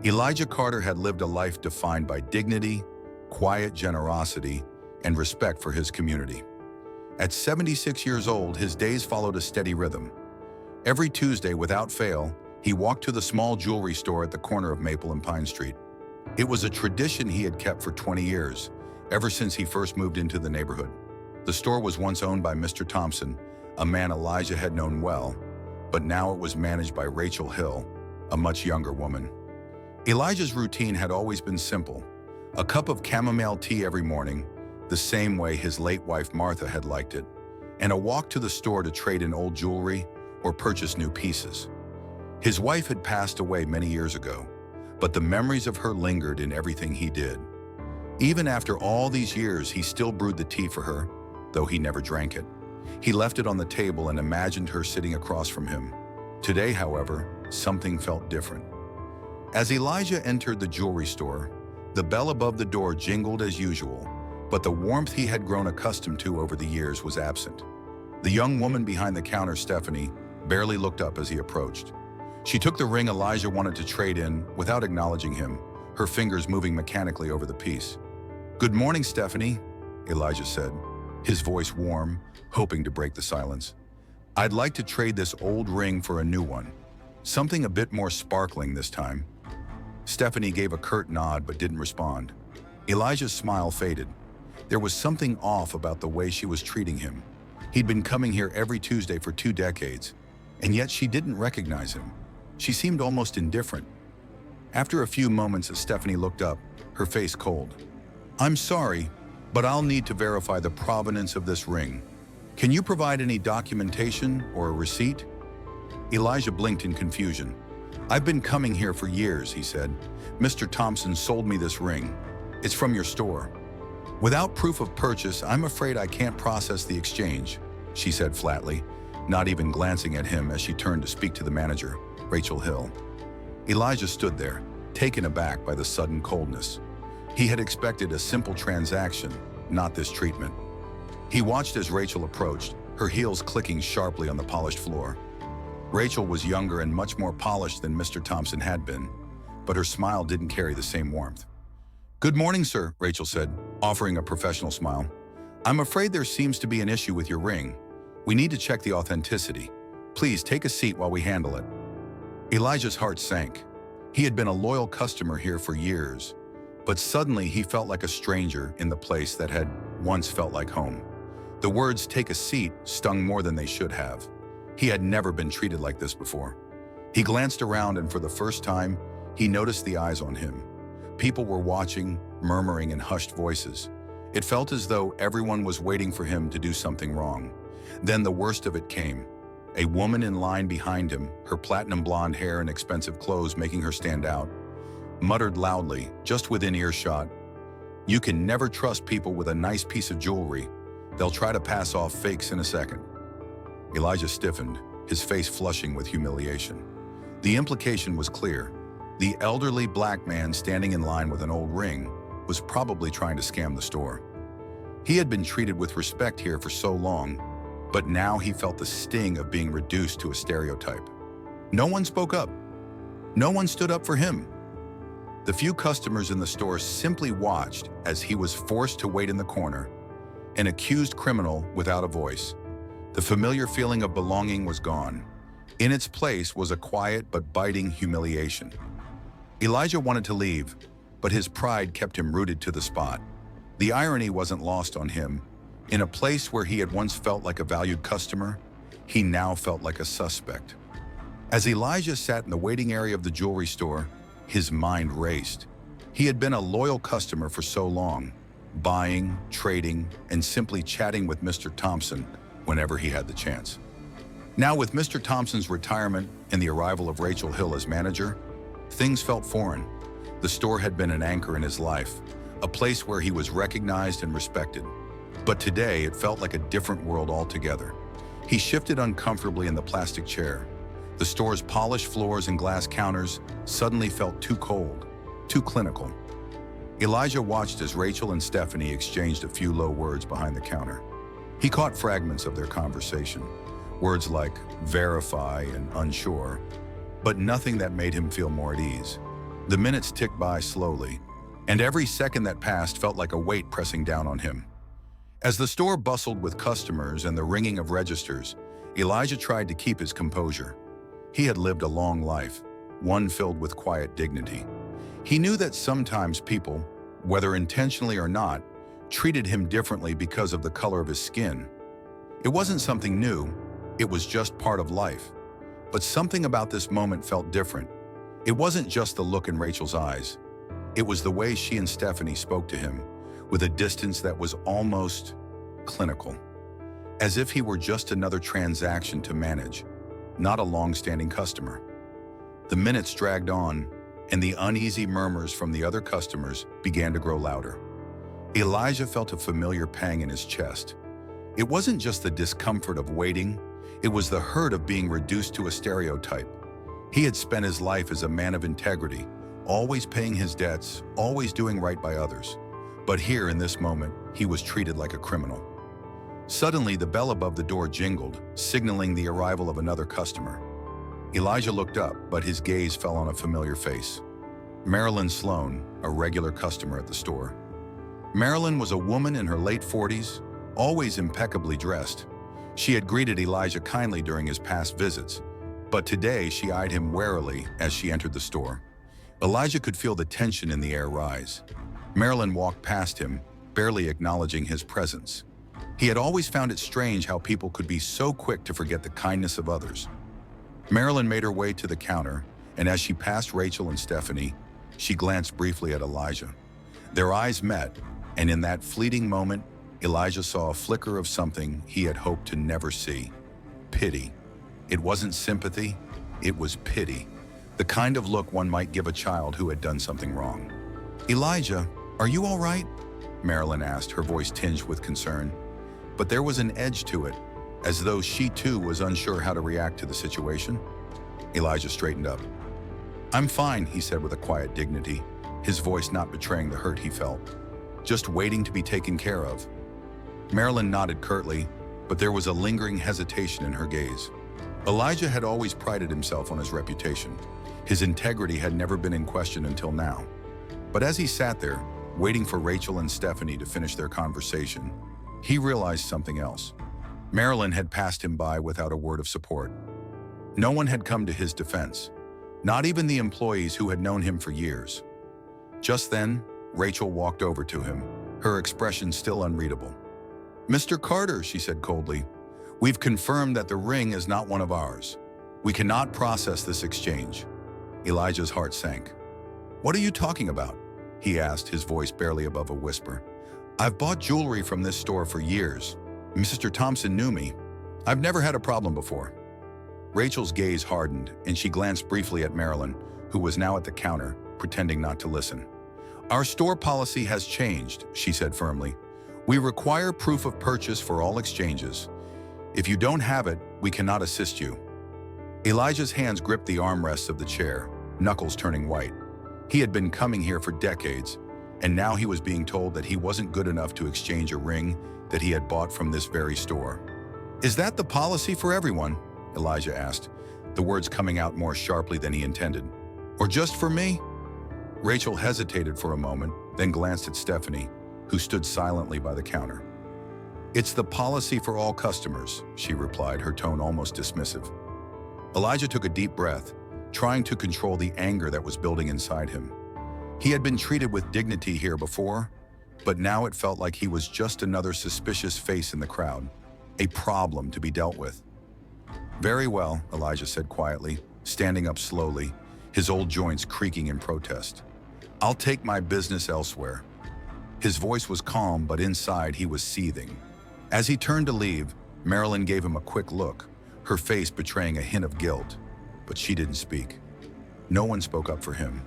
Elijah Carter had lived a life defined by dignity, quiet generosity, and respect for his community. At 76 years old, his days followed a steady rhythm. Every Tuesday, without fail, he walked to the small jewelry store at the corner of Maple and Pine Street. It was a tradition he had kept for 20 years, ever since he first moved into the neighborhood. The store was once owned by Mr. Thompson, a man Elijah had known well, but now it was managed by Rachel Hill, a much younger woman. Elijah's routine had always been simple: a cup of chamomile tea every morning, the same way his late wife Martha had liked it, and a walk to the store to trade in old jewelry or purchase new pieces. His wife had passed away many years ago, but the memories of her lingered in everything he did. Even after all these years, he still brewed the tea for her, though he never drank it. He left it on the table and imagined her sitting across from him. Today, however, something felt different. As Elijah entered the jewelry store, the bell above the door jingled as usual, but the warmth he had grown accustomed to over the years was absent. The young woman behind the counter, Stephanie, barely looked up as he approached. She took the ring Elijah wanted to trade in without acknowledging him, her fingers moving mechanically over the piece. "Good morning, Stephanie," Elijah said, his voice warm, hoping to break the silence. "I'd like to trade this old ring for a new one, something a bit more sparkling this time." Stephanie gave a curt nod but didn't respond. Elijah's smile faded. There was something off about the way she was treating him. He'd been coming here every Tuesday for 2 decades, and yet she didn't recognize him. She seemed almost indifferent. After a few moments, as Stephanie looked up, her face cold. "I'm sorry, but I'll need to verify the provenance of this ring. Can you provide any documentation or a receipt?" Elijah blinked in confusion. "I've been coming here for years," he said. "Mr. Thompson sold me this ring. It's from your store." "Without proof of purchase, I'm afraid I can't process the exchange," she said flatly, not even glancing at him as she turned to speak to the manager, Rachel Hill. Elijah stood there, taken aback by the sudden coldness. He had expected a simple transaction, not this treatment. He watched as Rachel approached, her heels clicking sharply on the polished floor. Rachel was younger and much more polished than Mr. Thompson had been, but her smile didn't carry the same warmth. "Good morning, sir," Rachel said, offering a professional smile. "I'm afraid there seems to be an issue with your ring. We need to check the authenticity. Please take a seat while we handle it." Elijah's heart sank. He had been a loyal customer here for years, but suddenly he felt like a stranger in the place that had once felt like home. The words "take a seat" stung more than they should have. He had never been treated like this before. He glanced around, and for the first time, he noticed the eyes on him. People were watching, murmuring in hushed voices. It felt as though everyone was waiting for him to do something wrong. Then the worst of it came. A woman in line behind him, her platinum blonde hair and expensive clothes making her stand out, muttered loudly, just within earshot, "You can never trust people with a nice piece of jewelry. They'll try to pass off fakes in a second." Elijah stiffened, his face flushing with humiliation. The implication was clear. The elderly black man standing in line with an old ring was probably trying to scam the store. He had been treated with respect here for so long, but now he felt the sting of being reduced to a stereotype. No one spoke up. No one stood up for him. The few customers in the store simply watched as he was forced to wait in the corner, an accused criminal without a voice. The familiar feeling of belonging was gone. In its place was a quiet but biting humiliation. Elijah wanted to leave, but his pride kept him rooted to the spot. The irony wasn't lost on him. In a place where he had once felt like a valued customer, he now felt like a suspect. As Elijah sat in the waiting area of the jewelry store, his mind raced. He had been a loyal customer for so long, buying, trading, and simply chatting with Mr. Thompson whenever he had the chance. Now, with Mr. Thompson's retirement and the arrival of Rachel Hill as manager, things felt foreign. The store had been an anchor in his life, a place where he was recognized and respected. But today, it felt like a different world altogether. He shifted uncomfortably in the plastic chair. The store's polished floors and glass counters suddenly felt too cold, too clinical. Elijah watched as Rachel and Stephanie exchanged a few low words behind the counter. He caught fragments of their conversation, words like verify and unsure, but nothing that made him feel more at ease. The minutes ticked by slowly, and every second that passed felt like a weight pressing down on him. As the store bustled with customers and the ringing of registers, Elijah tried to keep his composure. He had lived a long life, one filled with quiet dignity. He knew that sometimes people, whether intentionally or not, treated him differently because of the color of his skin. It wasn't something new, it was just part of life. But something about this moment felt different. It wasn't just the look in Rachel's eyes. It was the way she and Stephanie spoke to him, with a distance that was almost clinical. As if he were just another transaction to manage, not a long-standing customer. The minutes dragged on, and the uneasy murmurs from the other customers began to grow louder. Elijah felt a familiar pang in his chest. It wasn't just the discomfort of waiting, it was the hurt of being reduced to a stereotype. He had spent his life as a man of integrity, always paying his debts, always doing right by others. But here, in this moment, he was treated like a criminal. Suddenly, the bell above the door jingled, signaling the arrival of another customer. Elijah looked up, but his gaze fell on a familiar face. Marilyn Sloan, a regular customer at the store. Marilyn was a woman in her late 40s, always impeccably dressed. She had greeted Elijah kindly during his past visits, but today she eyed him warily as she entered the store. Elijah could feel the tension in the air rise. Marilyn walked past him, barely acknowledging his presence. He had always found it strange how people could be so quick to forget the kindness of others. Marilyn made her way to the counter, and as she passed Rachel and Stephanie, she glanced briefly at Elijah. Their eyes met, and in that fleeting moment, Elijah saw a flicker of something he had hoped to never see. Pity. It wasn't sympathy, it was pity. The kind of look one might give a child who had done something wrong. "Elijah, are you all right?" Marilyn asked, her voice tinged with concern. But there was an edge to it, as though she too was unsure how to react to the situation. Elijah straightened up. "I'm fine," he said with a quiet dignity, his voice not betraying the hurt he felt. "Just waiting to be taken care of." Marilyn nodded curtly, but there was a lingering hesitation in her gaze. Elijah had always prided himself on his reputation. His integrity had never been in question until now. But as he sat there, waiting for Rachel and Stephanie to finish their conversation, he realized something else. Marilyn had passed him by without a word of support. No one had come to his defense, not even the employees who had known him for years. Just then, Rachel walked over to him, her expression still unreadable. "Mr. Carter," she said coldly, "we've confirmed that the ring is not one of ours. We cannot process this exchange." Elijah's heart sank. "What are you talking about?" he asked, his voice barely above a whisper. "I've bought jewelry from this store for years. Mr. Thompson knew me. I've never had a problem before." Rachel's gaze hardened, and she glanced briefly at Marilyn, who was now at the counter, pretending not to listen. "Our store policy has changed," she said firmly. "We require proof of purchase for all exchanges. If you don't have it, we cannot assist you." Elijah's hands gripped the armrests of the chair, knuckles turning white. He had been coming here for decades, and now he was being told that he wasn't good enough to exchange a ring that he had bought from this very store. "Is that the policy for everyone?" Elijah asked, the words coming out more sharply than he intended. "Or just for me?" Rachel hesitated for a moment, then glanced at Stephanie, who stood silently by the counter. "It's the policy for all customers," she replied, her tone almost dismissive. Elijah took a deep breath, trying to control the anger that was building inside him. He had been treated with dignity here before, but now it felt like he was just another suspicious face in the crowd, a problem to be dealt with. "Very well," Elijah said quietly, standing up slowly, his old joints creaking in protest. "I'll take my business elsewhere." His voice was calm, but inside he was seething. As he turned to leave, Marilyn gave him a quick look, her face betraying a hint of guilt, but she didn't speak. No one spoke up for him.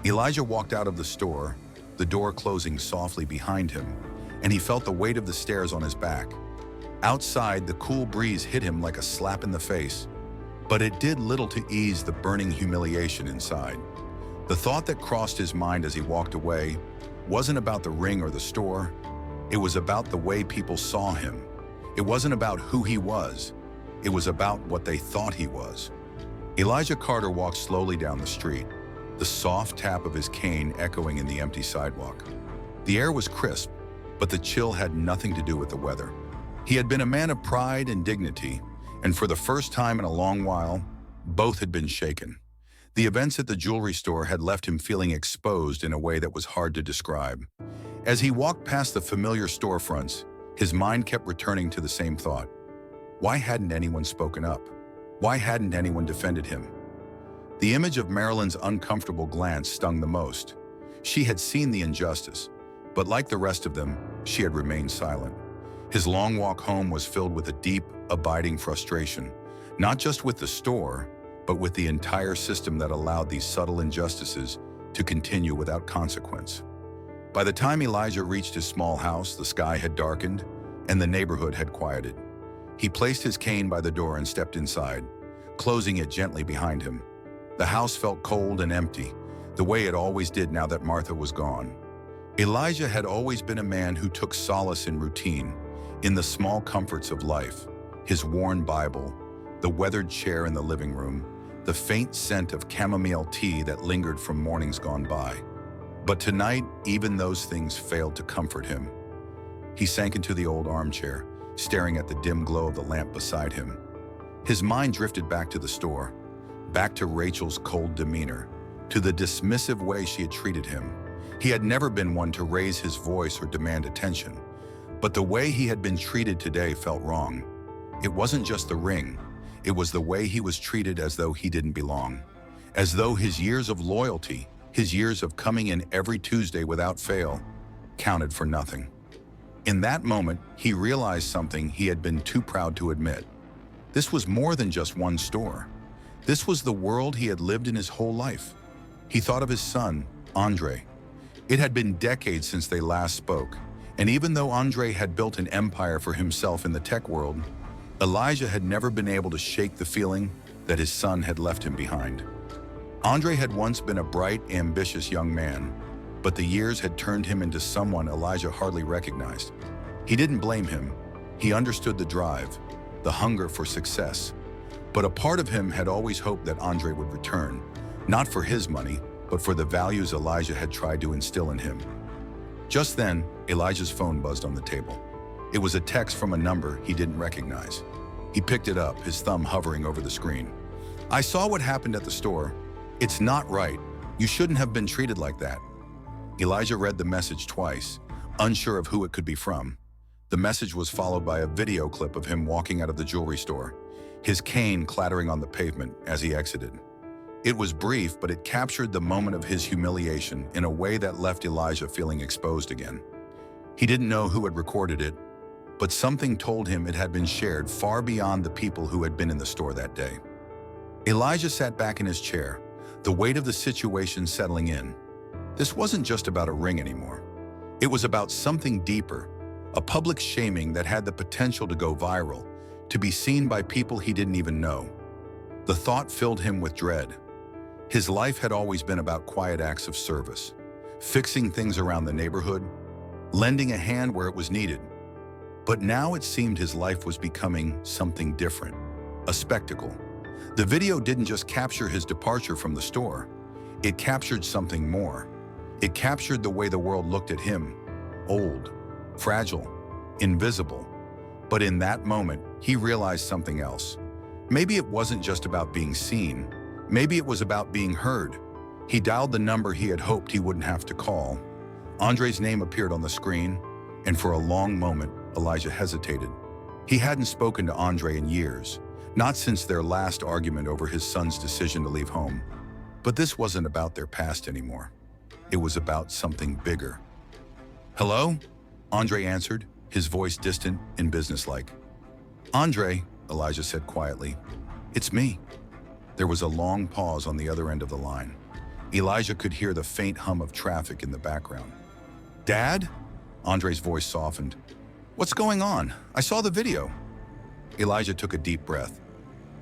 Elijah walked out of the store, the door closing softly behind him, and he felt the weight of the stairs on his back. Outside, the cool breeze hit him like a slap in the face, but it did little to ease the burning humiliation inside. The thought that crossed his mind as he walked away wasn't about the ring or the store. It was about the way people saw him. It wasn't about who he was. It was about what they thought he was. Elijah Carter walked slowly down the street, the soft tap of his cane echoing in the empty sidewalk. The air was crisp, but the chill had nothing to do with the weather. He had been a man of pride and dignity, and for the first time in a long while, both had been shaken. The events at the jewelry store had left him feeling exposed in a way that was hard to describe. As he walked past the familiar storefronts, his mind kept returning to the same thought. Why hadn't anyone spoken up? Why hadn't anyone defended him? The image of Marilyn's uncomfortable glance stung the most. She had seen the injustice, but like the rest of them, she had remained silent. His long walk home was filled with a deep, abiding frustration, not just with the store, but with the entire system that allowed these subtle injustices to continue without consequence. By the time Elijah reached his small house, the sky had darkened and the neighborhood had quieted. He placed his cane by the door and stepped inside, closing it gently behind him. The house felt cold and empty, the way it always did now that Martha was gone. Elijah had always been a man who took solace in routine, in the small comforts of life, his worn Bible, the weathered chair in the living room, the faint scent of chamomile tea that lingered from mornings gone by. But tonight, even those things failed to comfort him. He sank into the old armchair, staring at the dim glow of the lamp beside him. His mind drifted back to the store, back to Rachel's cold demeanor, to the dismissive way she had treated him. He had never been one to raise his voice or demand attention, but the way he had been treated today felt wrong. It wasn't just the ring, it was the way he was treated as though he didn't belong, as though his years of loyalty, his years of coming in every Tuesday without fail, counted for nothing. In that moment, he realized something he had been too proud to admit. This was more than just one store. This was the world he had lived in his whole life. He thought of his son, Andre. It had been decades since they last spoke, and even though Andre had built an empire for himself in the tech world, Elijah had never been able to shake the feeling that his son had left him behind. Andre had once been a bright, ambitious young man, but the years had turned him into someone Elijah hardly recognized. He didn't blame him. He understood the drive, the hunger for success. But a part of him had always hoped that Andre would return, not for his money, but for the values Elijah had tried to instill in him. Just then, Elijah's phone buzzed on the table. It was a text from a number he didn't recognize. He picked it up, his thumb hovering over the screen. "I saw what happened at the store. It's not right. You shouldn't have been treated like that." Elijah read the message twice, unsure of who it could be from. The message was followed by a video clip of him walking out of the jewelry store, his cane clattering on the pavement as he exited. It was brief, but it captured the moment of his humiliation in a way that left Elijah feeling exposed again. He didn't know who had recorded it, but something told him it had been shared far beyond the people who had been in the store that day. Elijah sat back in his chair, the weight of the situation settling in. This wasn't just about a ring anymore. It was about something deeper, a public shaming that had the potential to go viral, to be seen by people he didn't even know. The thought filled him with dread. His life had always been about quiet acts of service, fixing things around the neighborhood, lending a hand where it was needed. But now it seemed his life was becoming something different, a spectacle. The video didn't just capture his departure from the store. It captured something more. It captured the way the world looked at him, old, fragile, invisible. But in that moment, he realized something else. Maybe it wasn't just about being seen. Maybe it was about being heard. He dialed the number he had hoped he wouldn't have to call. Andre's name appeared on the screen, and for a long moment, Elijah hesitated. He hadn't spoken to Andre in years, not since their last argument over his son's decision to leave home. But this wasn't about their past anymore. It was about something bigger. "Hello?" Andre answered, his voice distant and businesslike. "Andre," Elijah said quietly, "it's me." There was a long pause on the other end of the line. Elijah could hear the faint hum of traffic in the background. "Dad?" Andre's voice softened. "What's going on? I saw the video." Elijah took a deep breath.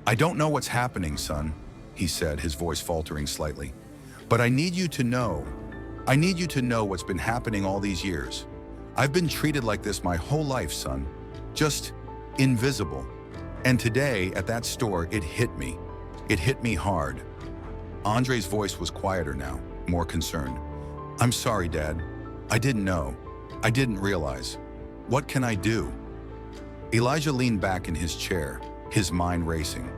"I don't know what's happening, son," he said, his voice faltering slightly. "But I need you to know. I need you to know what's been happening all these years. I've been treated like this my whole life, son. Just invisible. And today, at that store, it hit me. It hit me hard." Andre's voice was quieter now, more concerned. I'm sorry, Dad. I didn't know. I didn't realize. What can I do? Elijah leaned back in his chair, his mind racing.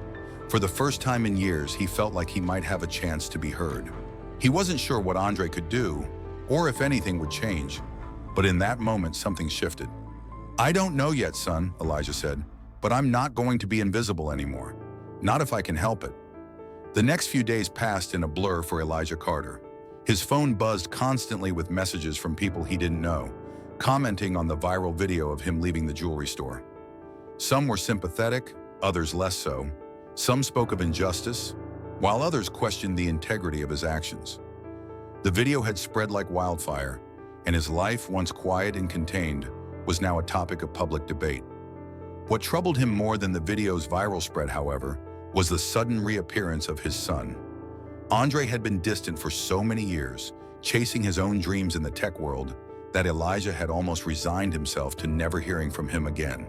For the first time in years, he felt like he might have a chance to be heard. He wasn't sure what Andre could do, or if anything would change. But in that moment, something shifted. I don't know yet, son, Elijah said, but I'm not going to be invisible anymore. Not if I can help it. The next few days passed in a blur for Elijah Carter. His phone buzzed constantly with messages from people he didn't know, commenting on the viral video of him leaving the jewelry store. Some were sympathetic, others less so. Some spoke of injustice, while others questioned the integrity of his actions. The video had spread like wildfire, and his life, once quiet and contained, was now a topic of public debate. What troubled him more than the video's viral spread, however, was the sudden reappearance of his son. Andre had been distant for so many years, chasing his own dreams in the tech world, that Elijah had almost resigned himself to never hearing from him again.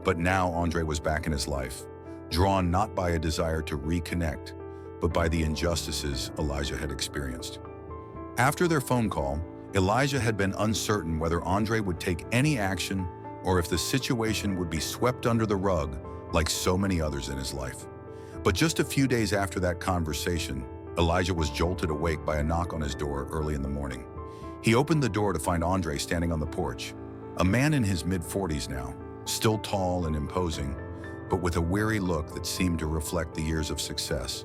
But now Andre was back in his life, drawn not by a desire to reconnect, but by the injustices Elijah had experienced. After their phone call, Elijah had been uncertain whether Andre would take any action or if the situation would be swept under the rug like so many others in his life. But just a few days after that conversation, Elijah was jolted awake by a knock on his door early in the morning. He opened the door to find Andre standing on the porch, a man in his mid-40s now, still tall and imposing, but with a weary look that seemed to reflect the years of success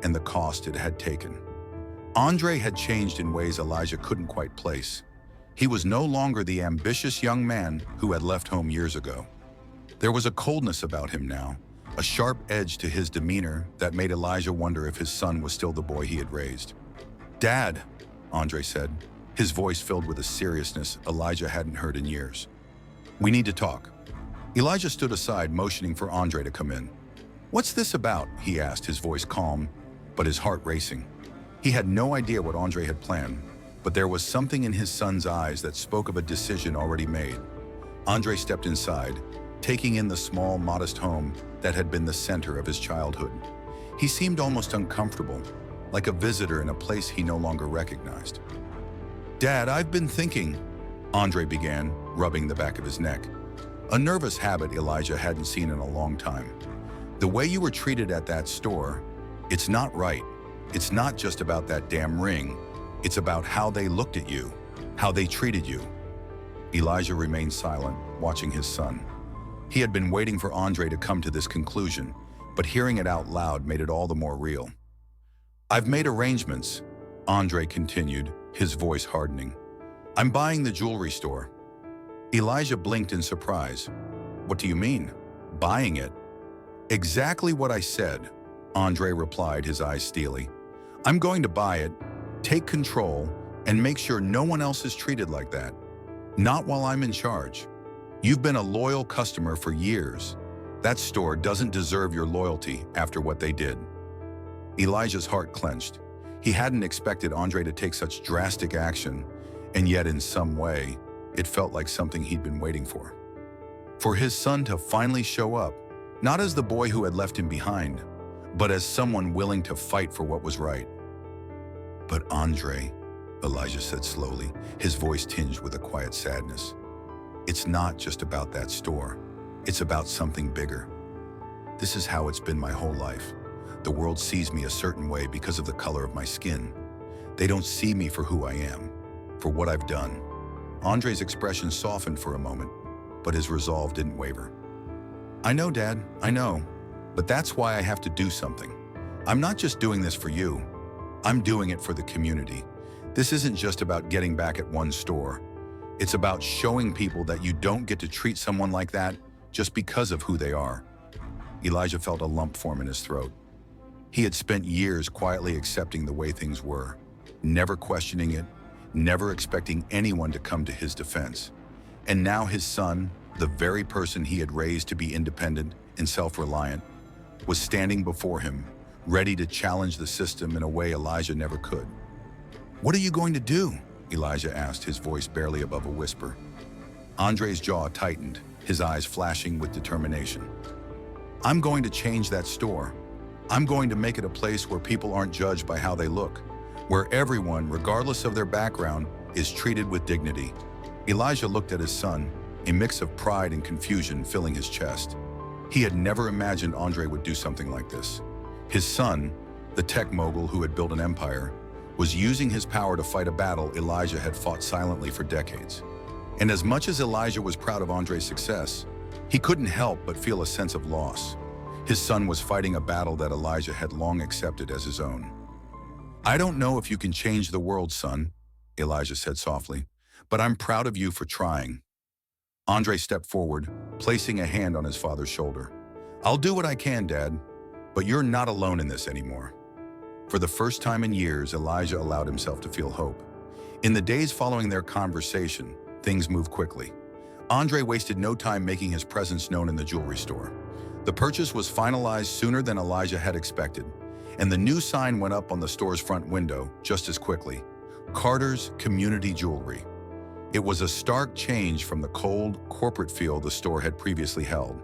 and the cost it had taken. Andre had changed in ways Elijah couldn't quite place. He was no longer the ambitious young man who had left home years ago. There was a coldness about him now, a sharp edge to his demeanor that made Elijah wonder if his son was still the boy he had raised. "Dad," Andre said, his voice filled with a seriousness Elijah hadn't heard in years. "We need to talk." Elijah stood aside, motioning for Andre to come in. "What's this about?" he asked, his voice calm, but his heart racing. He had no idea what Andre had planned, but there was something in his son's eyes that spoke of a decision already made. Andre stepped inside, taking in the small, modest home that had been the center of his childhood. He seemed almost uncomfortable, like a visitor in a place he no longer recognized. "Dad, I've been thinking," Andre began, rubbing the back of his neck. A nervous habit Elijah hadn't seen in a long time. "The way you were treated at that store, it's not right. It's not just about that damn ring. It's about how they looked at you, how they treated you." Elijah remained silent, watching his son. He had been waiting for Andre to come to this conclusion, but hearing it out loud made it all the more real. "I've made arrangements," Andre continued, his voice hardening. "I'm buying the jewelry store." Elijah blinked in surprise. "What do you mean? Buying it?" "Exactly what I said," Andre replied, his eyes steely. "I'm going to buy it, take control, and make sure no one else is treated like that. Not while I'm in charge. You've been a loyal customer for years. That store doesn't deserve your loyalty after what they did." Elijah's heart clenched. He hadn't expected Andre to take such drastic action, and yet in some way, it felt like something he'd been waiting for. For his son to finally show up, not as the boy who had left him behind, but as someone willing to fight for what was right. "But Andre," Elijah said slowly, his voice tinged with a quiet sadness, "it's not just about that store. It's about something bigger. This is how it's been my whole life. The world sees me a certain way because of the color of my skin. They don't see me for who I am, for what I've done." Andre's expression softened for a moment, but his resolve didn't waver. "I know, Dad, I know, but that's why I have to do something. I'm not just doing this for you. I'm doing it for the community. This isn't just about getting back at one store. It's about showing people that you don't get to treat someone like that just because of who they are." Elijah felt a lump form in his throat. He had spent years quietly accepting the way things were, never questioning it, never expecting anyone to come to his defense. And now his son, the very person he had raised to be independent and self-reliant, was standing before him, ready to challenge the system in a way Elijah never could. "What are you going to do?" Elijah asked, his voice barely above a whisper. Andre's jaw tightened, his eyes flashing with determination. "I'm going to change that store. I'm going to make it a place where people aren't judged by how they look, where everyone, regardless of their background, is treated with dignity. Elijah looked at his son, a mix of pride and confusion filling his chest. He had never imagined Andre would do something like this. His son, the tech mogul who had built an empire, was using his power to fight a battle Elijah had fought silently for decades. And as much as Elijah was proud of Andre's success, he couldn't help but feel a sense of loss. His son was fighting a battle that Elijah had long accepted as his own. "I don't know if you can change the world, son," Elijah said softly, "but I'm proud of you for trying." Andre stepped forward, placing a hand on his father's shoulder. "I'll do what I can, Dad, but you're not alone in this anymore." For the first time in years, Elijah allowed himself to feel hope. In the days following their conversation, things moved quickly. Andre wasted no time making his presence known in the jewelry store. The purchase was finalized sooner than Elijah had expected, and the new sign went up on the store's front window just as quickly: Carter's Community Jewelry. It was a stark change from the cold, corporate feel the store had previously held.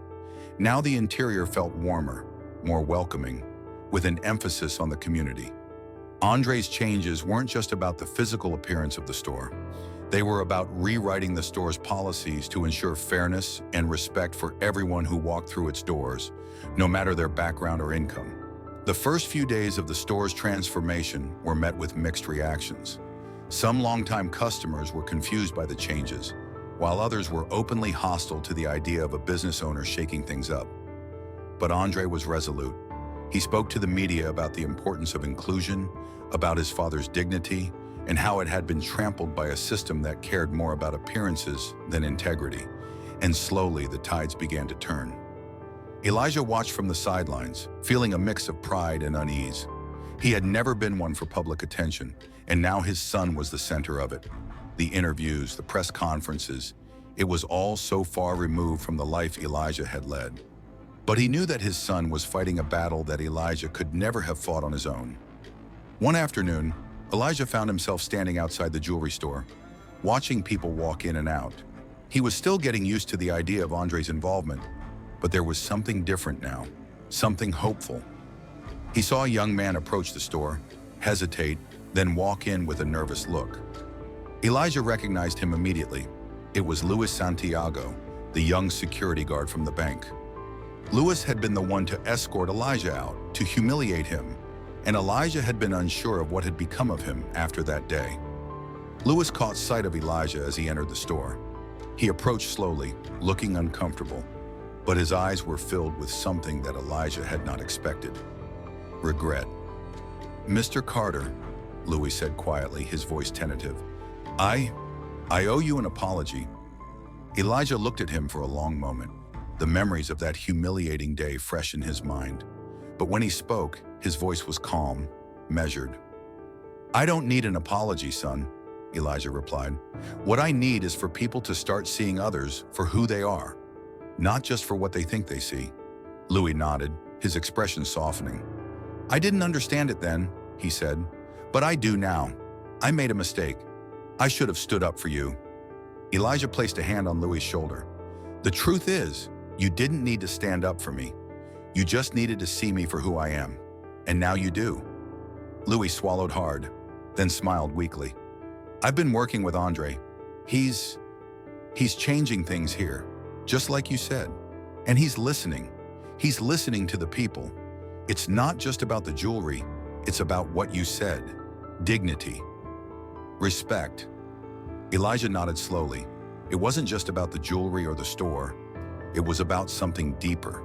Now the interior felt warmer, more welcoming, with an emphasis on the community. Andre's changes weren't just about the physical appearance of the store. They were about rewriting the store's policies to ensure fairness and respect for everyone who walked through its doors, no matter their background or income. The first few days of the store's transformation were met with mixed reactions. Some longtime customers were confused by the changes, while others were openly hostile to the idea of a business owner shaking things up. But Andre was resolute. He spoke to the media about the importance of inclusion, about his father's dignity, and how it had been trampled by a system that cared more about appearances than integrity. And slowly, the tides began to turn. Elijah watched from the sidelines, feeling a mix of pride and unease. He had never been one for public attention, and now his son was the center of it. The interviews, the press conferences, it was all so far removed from the life Elijah had led. But he knew that his son was fighting a battle that Elijah could never have fought on his own. One afternoon, Elijah found himself standing outside the jewelry store, watching people walk in and out. He was still getting used to the idea of Andre's involvement, but there was something different now, something hopeful. He saw a young man approach the store, hesitate, then walk in with a nervous look. Elijah recognized him immediately. It was Luis Santiago, the young security guard from the bank. Luis had been the one to escort Elijah out, to humiliate him, and Elijah had been unsure of what had become of him after that day. Luis caught sight of Elijah as he entered the store. He approached slowly, looking uncomfortable, but his eyes were filled with something that Elijah had not expected: regret. "Mr. Carter," Luis said quietly, his voice tentative, I owe you an apology." Elijah looked at him for a long moment, the memories of that humiliating day fresh in his mind. But when he spoke, his voice was calm, measured. "I don't need an apology, son," Elijah replied. "What I need is for people to start seeing others for who they are, not just for what they think they see." Louis nodded, his expression softening. "I didn't understand it then," he said, "but I do now. I made a mistake. I should have stood up for you." Elijah placed a hand on Louis' shoulder. "The truth is, you didn't need to stand up for me. You just needed to see me for who I am. And now you do." Louis swallowed hard, then smiled weakly. "I've been working with Andre. He's changing things here, just like you said. And he's listening. He's listening to the people. It's not just about the jewelry, it's about what you said. Dignity. Respect." Elijah nodded slowly. It wasn't just about the jewelry or the store. It was about something deeper,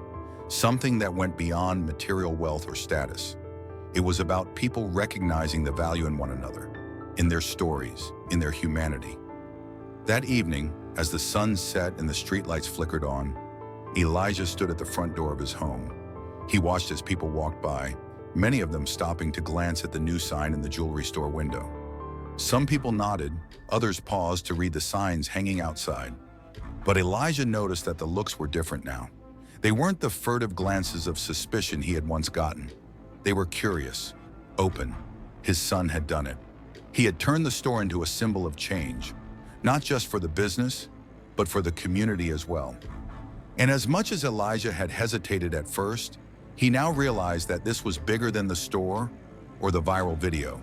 something that went beyond material wealth or status. It was about people recognizing the value in one another, in their stories, in their humanity. That evening, as the sun set and the streetlights flickered on, Elijah stood at the front door of his home. He watched as people walked by, many of them stopping to glance at the new sign in the jewelry store window. Some people nodded, others paused to read the signs hanging outside. But Elijah noticed that the looks were different now. They weren't the furtive glances of suspicion he had once gotten. They were curious, open. His son had done it. He had turned the store into a symbol of change, not just for the business, but for the community as well. And as much as Elijah had hesitated at first, He now realized that this was bigger than the store or the viral video.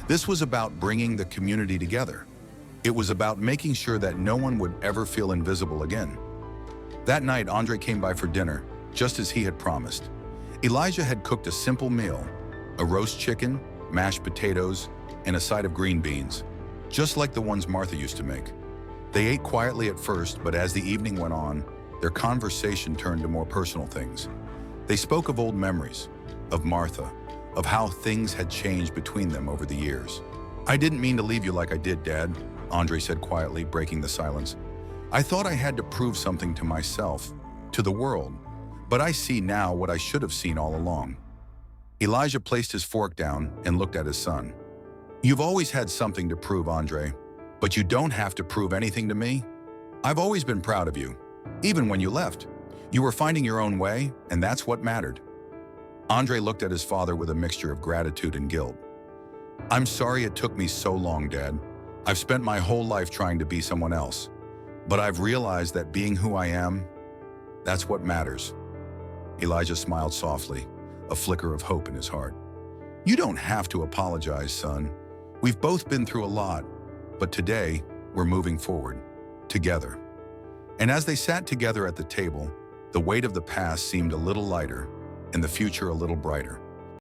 This was about bringing the community together. It was about making sure that no one would ever feel invisible again. That night, Andre came by for dinner, just as he had promised. Elijah had cooked a simple meal, a roast chicken, mashed potatoes, and a side of green beans, just like the ones Martha used to make. They ate quietly at first, but as the evening went on, their conversation turned to more personal things. They spoke of old memories, of Martha, of how things had changed between them over the years. "I didn't mean to leave you like I did, Dad," Andre said quietly, breaking the silence. "I thought I had to prove something to myself, to the world, but I see now what I should have seen all along." Elijah placed his fork down and looked at his son. "You've always had something to prove, Andre, but you don't have to prove anything to me. I've always been proud of you, even when you left. You were finding your own way, and that's what mattered." Andre looked at his father with a mixture of gratitude and guilt. "I'm sorry it took me so long, Dad. I've spent my whole life trying to be someone else. But I've realized that being who I am, that's what matters." Elijah smiled softly, a flicker of hope in his heart. "You don't have to apologize, son. We've both been through a lot, but today we're moving forward, together." And as they sat together at the table, the weight of the past seemed a little lighter and the future a little brighter.